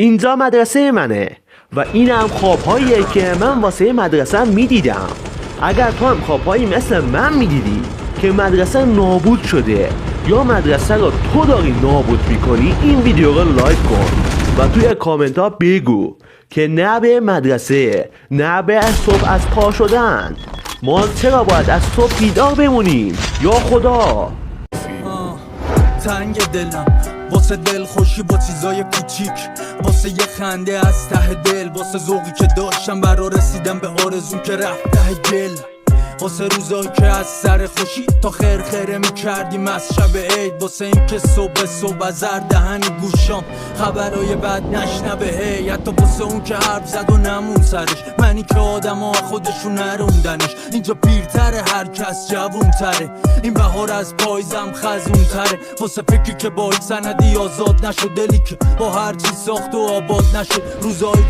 اینجا مدرسه منه و اینم خوابهاییه که من واسه مدرسه میدیدم. اگر تو هم خوابهایی مثل من میدیدی که مدرسه نابود شده یا مدرسه رو تو داری نابود میکنی، این ویدیو رو لایک کن و توی کامنت ها بگو که نه به مدرسه، نه به صبح از پا شدن، ما چرا باید از صبح بیدار بمونیم؟ یا خدا. تنگ دلم واسه دل خوشی با چیزای کوچیک، واسه یه خنده از ته دل، واسه ذوقی که داشتم برا رسیدم به آرزوم که رفت ته گل، واسه روزایی که از سر خوشی تا خرخره میکردیم از شب عید، واسه این که صبح از هر دهن گوشام خبرای بد نشنوه هی، حتی واسه اون که حرف زد و نمون سرش، منی که آدم ها خودشون نروندنش. اینجا پیرتره هر کس جوون تره، این بهار از پاییزم خزون تره، واسه فکری که با سندی آزاد نشد، دلی که با هر چی ساخت و آباد نشد، روزایی که